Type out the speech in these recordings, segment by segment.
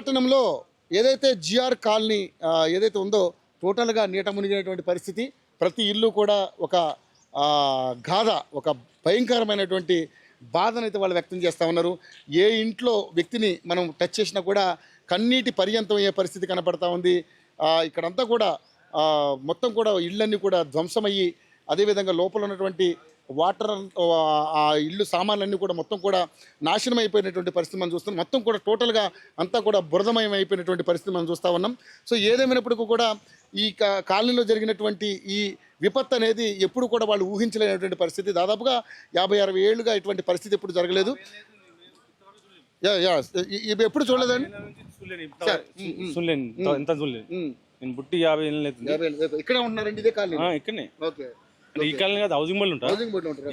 పట్టణంలో ఏదైతే GR colony ఏదైతే ఉందో టోటల్గా నీట మునిగినటువంటి పరిస్థితి. ప్రతి ఇల్లు కూడా ఒక గాథ, ఒక భయంకరమైనటువంటి బాధనైతే వాళ్ళు వ్యక్తం చేస్తూ ఉన్నారు. ఏ ఇంట్లో వ్యక్తిని మనం టచ్ చేసినా కూడా కన్నీటి పర్యంతం అయ్యే పరిస్థితి కనపడతా ఉంది. ఇక్కడంతా కూడా మొత్తం కూడా ఇళ్ళన్నీ కూడా ధ్వంసమయ్యి, అదేవిధంగా లోపల ఉన్నటువంటి వాటర్ ఆ ఇల్లు సామాన్లన్నీ కూడా మొత్తం కూడా నాశనం అయిపోయినటువంటి పరిస్థితి మనం చూస్తున్నాం. మొత్తం కూడా టోటల్గా అంతా కూడా బురదమయం అయిపోయినటువంటి పరిస్థితి మనం చూస్తూ ఉన్నాం. సో ఏదేమైనప్పటికీ కూడా ఈ కాలనీలో జరిగినటువంటి ఈ విపత్తు అనేది ఎప్పుడు కూడా వాళ్ళు ఊహించలేనటువంటి పరిస్థితి. దాదాపుగా 50-60 ఏళ్ళుగా ఇటువంటి పరిస్థితి ఎప్పుడు జరగలేదు. ఇవి ఎప్పుడు చూడలేదండి. నేను పుట్టి 50 ఏళ్ళు అవుతుంది. ఇక్కడే ఉంటున్నారండి, ఇదే కాలనీ? ఇక్కడనే. ఓకే. ఈ కాలనీ కదా, హౌసింగ్ బోర్డు ఉంటారు.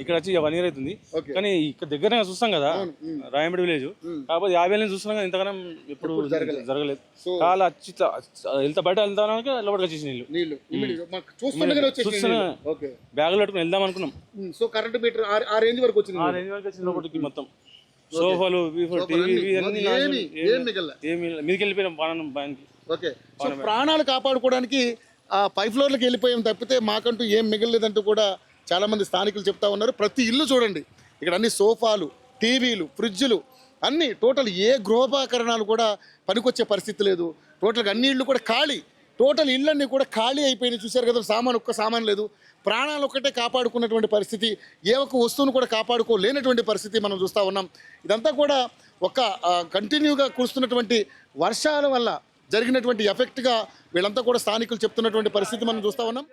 ఇక్కడ వచ్చి 1 year అవుతుంది. కానీ ఇక్కడ దగ్గర చూస్తాం కదా, రాయమడి విలేజ్. కాకపోతే 50 ఏళ్ళని చూస్తున్నాం కదా, ఇంతగానం ఎప్పుడు జరగలేదు. కాలు వచ్చి వెళ్తా బయట వెళ్తానికి లోపలికి వచ్చేసి నీళ్ళు బ్యాగులు పట్టుకుని వెళ్దాం అనుకున్నాం. సో కరెంట్ మీటర్ ఆ రేంజ్ వరకు వచ్చింది లోపలికి. మొత్తం సోఫాలు, టీవీ మీదకి వెళ్ళిపోయినాం బ్యాంక్. ఓకే. సో ప్రాణాలు కాపాడుకోవడానికి పై ఫ్లోర్లకు వెళ్ళిపోయాం తప్పితే మాకంటూ ఏం మిగలలేదంటూ కూడా చాలామంది స్థానికులు చెప్తా ఉన్నారు. ప్రతి ఇల్లు చూడండి, ఇక్కడ అన్ని సోఫాలు, టీవీలు, ఫ్రిడ్జ్లు అన్నీ టోటల్ ఏ గృహోపకరణాలు కూడా పనికొచ్చే పరిస్థితి లేదు. టోటల్గా అన్ని ఇళ్ళు కూడా ఖాళీ, టోటల్ ఇళ్ళన్నీ కూడా ఖాళీ అయిపోయినాయి. చూశారు కదా, ఒక్క సామాన్ లేదు. ప్రాణాలు ఒక్కటే కాపాడుకున్నటువంటి పరిస్థితి, ఏ ఒక్క వస్తువును కూడా కాపాడుకోలేనటువంటి పరిస్థితి మనం చూస్తూ ఉన్నాం. ఇదంతా కూడా ఒక కంటిన్యూగా కురుస్తున్నటువంటి వర్షాల వల్ల జరిగినటువంటి ఎఫెక్ట్గా వీళ్ళంతా కూడా స్థానికులు చెప్తున్నటువంటి పరిస్థితి మనం చూస్తూ ఉన్నాం.